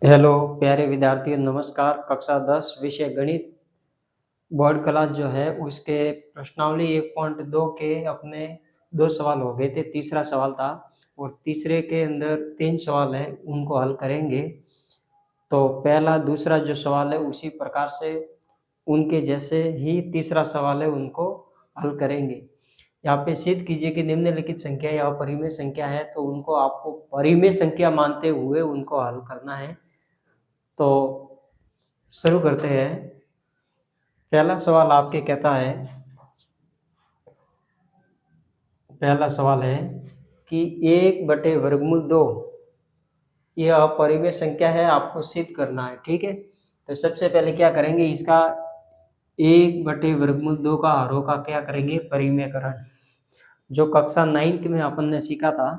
Hello प्यारे विद्यार्थियों, नमस्कार। कक्षा 10 विषय गणित बोर्ड क्लास जो है उसके प्रश्नावली 1.2 के अपने 2 सवाल हो गए थे। तीसरा सवाल था और तीसरे के अंदर 3 सवाल हैं, उनको हल करेंगे। तो पहला दूसरा जो सवाल है उसी प्रकार से उनके जैसे ही तीसरा सवाल है उनको हल करेंगे। यहाँ पे सिद्ध कीजिए कि निम्नलिखित संख्या या अपरिमेय संख्या है, तो उनको आपको परिमेय संख्या मानते हुए उनको हल करना है। तो शुरू करते हैं। पहला सवाल आपके कहता है, पहला सवाल है कि 1/वर्गमूल 2 यह अपरिमेय संख्या है, आपको सिद्ध करना है। ठीक है, तो सबसे पहले क्या करेंगे, इसका 1/वर्गमूल 2 का हरों का क्या करेंगे, परिमेयकरण, जो कक्षा 9th में अपन ने सीखा था।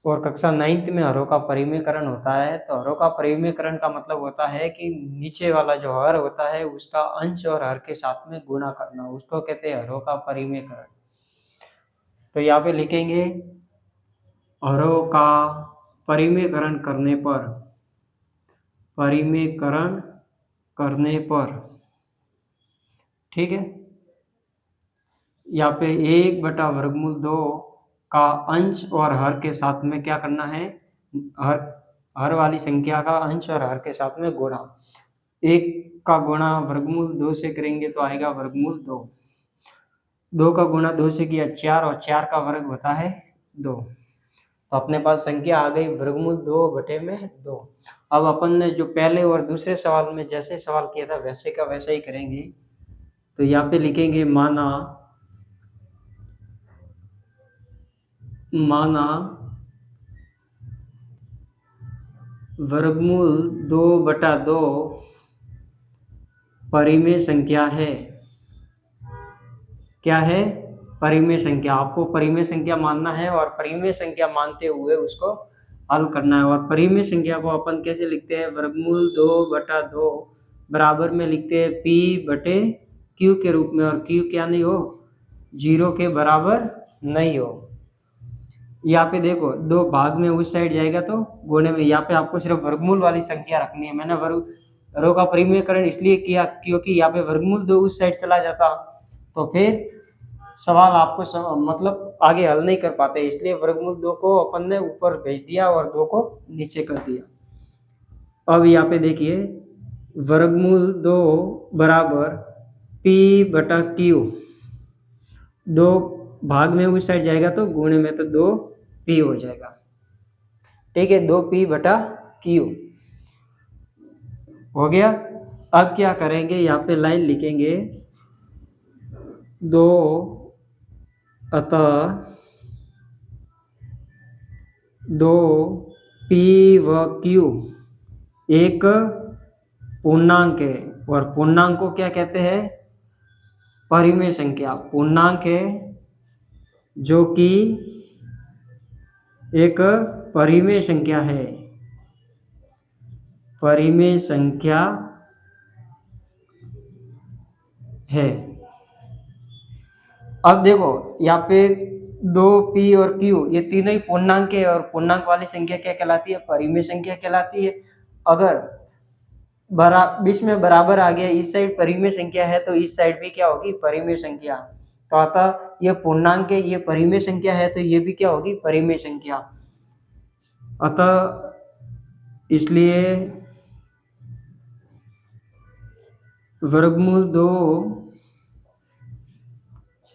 और कक्षा 9th में हरों का परिमेयकरण होता है। तो हरों का परिमेयकरण का मतलब होता है कि नीचे वाला जो हर होता है उसका अंश और हर के साथ में गुणा करना, उसको कहते हैं हरों का परिमेयकरण। तो यहाँ पे लिखेंगे हरों का परिमेयकरण करने पर, परिमेयकरण करने पर, ठीक है, यहाँ पे 1/वर्गमूल 2 का अंश और हर के साथ में क्या करना है, हर वाली संख्या का अंश और हर के साथ में गुणा। 1 का गुणा वर्गमूल 2 से करेंगे तो आएगा वर्गमूल 2। 2 का गुणा 2 से किया 4 और 4 का वर्ग होता है 2। तो अपने पास संख्या आ गई वर्गमूल 2/2। अब अपन ने जो पहले और दूसरे सवाल में जैसे सवाल किया था वैसे का वैसा ही करेंगे। तो यहाँ पे लिखेंगे माना वर्गमूल 2/2 परिमेय संख्या है। क्या है, परिमेय संख्या। आपको परिमेय संख्या मानना है और परिमेय संख्या मानते हुए उसको हल करना है। और परिमेय संख्या को अपन कैसे लिखते हैं, वर्गमूल 2/2 बराबर में लिखते हैं P/Q के रूप में। और Q क्या नहीं हो, 0 के बराबर नहीं हो। यहाँ पे देखो 2 भाग में उस साइड जाएगा तो गुणे में, यहाँ पे आपको सिर्फ वर्गमूल वाली संख्या रखनी है। मैंने हरों का परिमेयकरण इसलिए किया क्योंकि यहाँ पे वर्गमूल 2 उस साइड चला जाता तो फिर सवाल आपको मतलब आगे हल नहीं कर पाते, इसलिए वर्गमूल 2 को अपन ने ऊपर भेज दिया और 2 को नीचे कर दिया। अब यहाँ पे देखिए वर्गमूल 2 बराबर P/Q, 2 भाग में उस साइड जाएगा तो गुणे में तो 2P हो जाएगा। ठीक है, 2P/Q हो गया। अब क्या करेंगे, यहाँ पे लाइन लिखेंगे 2 अतः 2P व Q एक पूर्णांक है। और पूर्णांक को क्या कहते हैं, परिमेय संख्या। पूर्णांक है जो कि एक परिमेय संख्या है, परिमेय संख्या है। अब देखो यहाँ पे 2P और Q ये तीनों ही पूर्णांक है और पूर्णांक वाली संख्या क्या कहलाती है, परिमेय संख्या कहलाती है। अगर बीच में बराबर आ गया, इस साइड परिमेय संख्या है तो इस साइड भी क्या होगी, परिमेय संख्या। तो अतः ये पूर्णांक है, ये परिमेय संख्या है, तो ये भी क्या होगी, परिमेय संख्या। अतः इसलिए वर्गमूल 2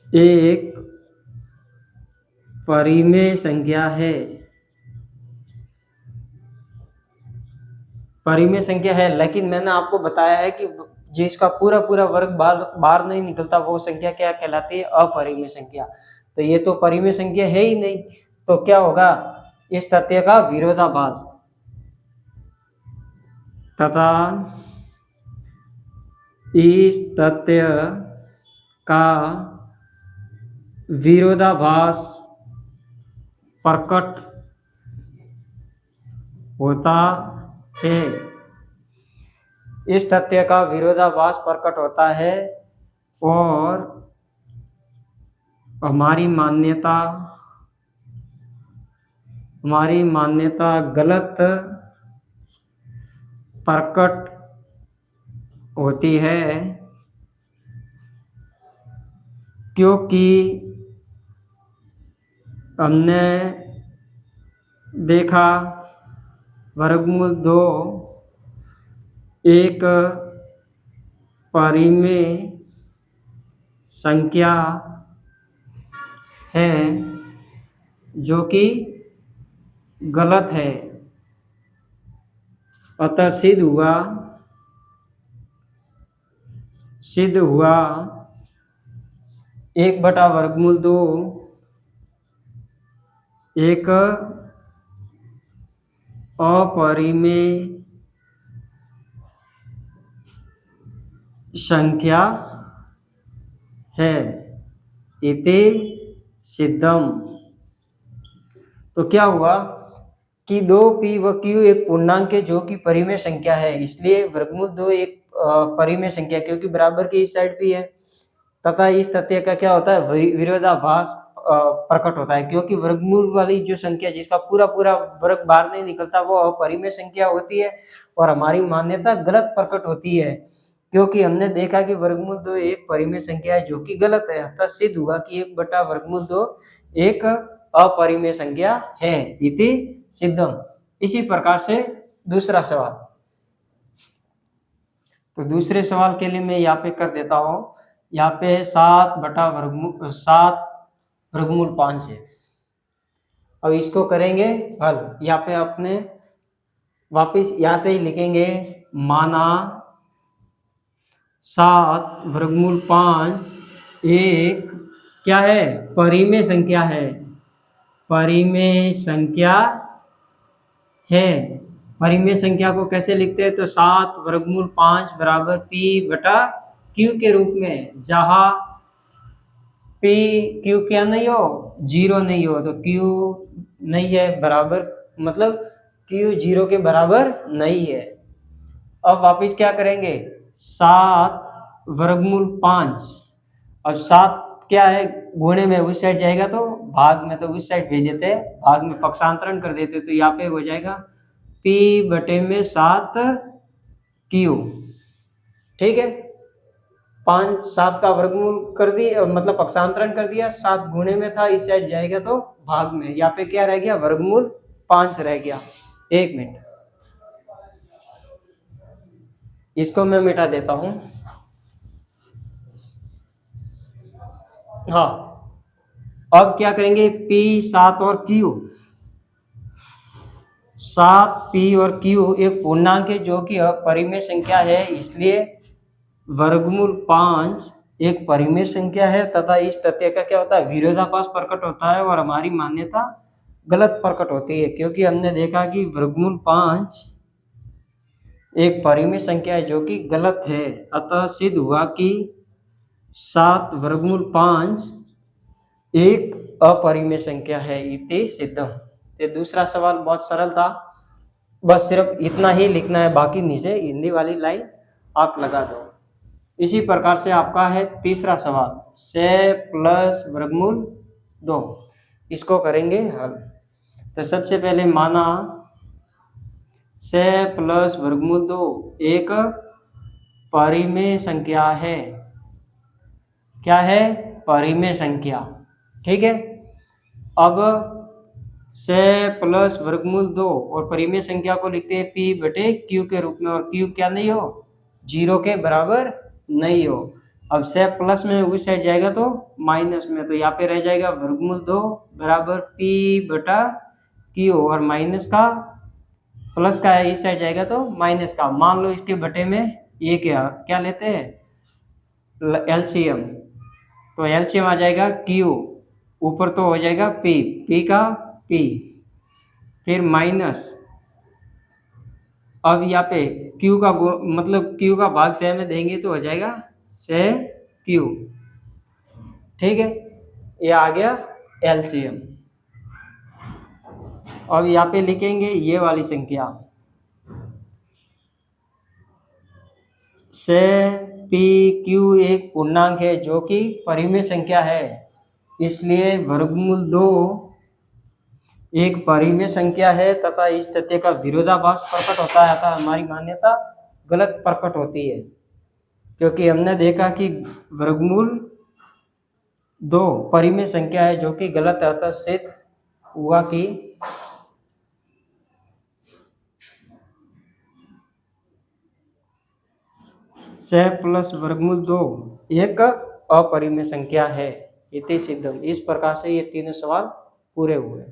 एक परिमेय संख्या है, परिमेय संख्या है। लेकिन मैंने आपको बताया है कि जिसका पूरा पूरा वर्ग बाहर नहीं निकलता वो संख्या क्या कहलाती है, अपरिमेय संख्या। तो ये तो परिमेय संख्या है ही नहीं, तो क्या होगा, इस तथ्य का विरोधाभास तथा इस तथ्य का विरोधाभास प्रकट होता है। इस तथ्य का विरोधाभास प्रकट होता है और हमारी मान्यता गलत प्रकट होती है, क्योंकि हमने देखा वर्गमूल 2 एक परिमेय संख्या है जो कि गलत है। अतः सिद्ध हुआ 1/√2 एक अपरिमेय संख्या है, इति सिद्धम। तो क्या हुआ कि 2p व q एक पूर्णांक है जो कि परिमेय संख्या है, इसलिए वर्गमूल 2 एक परिमेय संख्या क्योंकि बराबर की इस साइड भी है, तथा इस तथ्य का क्या होता है, विरोधाभास प्रकट होता है, क्योंकि वर्गमूल वाली जो संख्या जिसका पूरा पूरा वर्ग बाहर नहीं निकलता वो अपरिमेय संख्या होती है और हमारी मान्यता गलत प्रकट होती है, क्योंकि हमने देखा कि वर्गमूल 2 एक परिमेय संख्या है जो कि गलत है। अतः सिद्ध हुआ कि 1/√2 एक अपरिमेय संख्या है, इति सिद्धम। इसी प्रकार से दूसरा सवाल, तो दूसरे सवाल के लिए मैं यहाँ पे कर देता हूँ, यहाँ पे 7/√5 है। अब इसको करेंगे हल, यहाँ पे अपने वापिस यहाँ से ही लिखेंगे, माना 7/5 एक क्या है, परिमेय संख्या है, परिमेय संख्या है। परिमेय संख्या को कैसे लिखते हैं, तो 7/5 बराबर p/q के रूप में, जहाँ p q क्या नहीं हो, 0 नहीं हो, तो q नहीं है बराबर, मतलब q 0 के बराबर नहीं है। अब वापिस क्या करेंगे, 7/5, अब 7 क्या है, गुणे में उस साइड जाएगा तो भाग में तो उस साइड भेज देते हैं, भाग में पक्षांतरण कर देते, तो यहाँ पे हो जाएगा p/7q। ठीक है, 5 7 का वर्गमूल कर दिया, मतलब पक्षांतरण कर दिया, 7 गुणे में था, इस साइड जाएगा तो भाग में, यहाँ पे क्या रह गया, वर्गमूल 5 रह गया। एक मिनट, इसको मैं मिटा देता हूं। हाँ, अब क्या करेंगे, p 7 और q, 7p और q एक पूर्णांक है जो कि अपरिमेय संख्या है, इसलिए वर्गमूल 5 एक परिमेय संख्या है, तथा इस तथ्य का क्या होता है, विरोधाभास प्रकट होता है और हमारी मान्यता गलत प्रकट होती है, क्योंकि हमने देखा कि वर्गमूल 5 एक परिमेय संख्या है जो कि गलत है। अतः सिद्ध हुआ कि 7/5 एक अपरिमेय संख्या है, इति सिद्धम। ये दूसरा सवाल बहुत सरल था, बस सिर्फ इतना ही लिखना है, बाकी नीचे हिंदी वाली लाइन आप लगा दो। इसी प्रकार से आपका है तीसरा सवाल, 6+√2, इसको करेंगे हल। तो सबसे पहले माना 6+√2 एक परिमेय संख्या है, क्या है, परिमेय संख्या। ठीक है, अब 6+√2 और परिमेय संख्या को लिखते हैं p/q के रूप में, और q क्या नहीं हो, 0 के बराबर नहीं हो। अब 6 प्लस में उस साइड जाएगा तो माइनस में, तो यहाँ पे रह जाएगा √2 बराबर p/q, और माइनस का प्लस का है, इस साइड जाएगा तो माइनस का। मान लो इसके बटे में ये क्या क्या लेते हैं, एलसीएम, तो एलसीएम आ जाएगा q, ऊपर तो हो जाएगा p का p, फिर माइनस, अब यहाँ पे q का मतलब q का भाग 6 में देंगे तो हो जाएगा 6q। ठीक है, ये आ गया एलसीएम। अब यहाँ पे लिखेंगे ये वाली संख्या, 6pq एक पूर्णांक है जो कि परिमेय संख्या है, इसलिए वर्गमूल 2 एक परिमेय संख्या है तथा इस तथ्य का विरोधाभास प्रकट होता है अतः हमारी मान्यता गलत प्रकट होती है, क्योंकि हमने देखा कि वर्गमूल 2 परिमेय संख्या है जो कि गलत है। अतः सिद्ध हुआ कि सह प्लस वर्गमूल 2 एक अपरिमेय संख्या है। इति सिद्धम। इस प्रकार से ये तीनों सवाल पूरे हुए।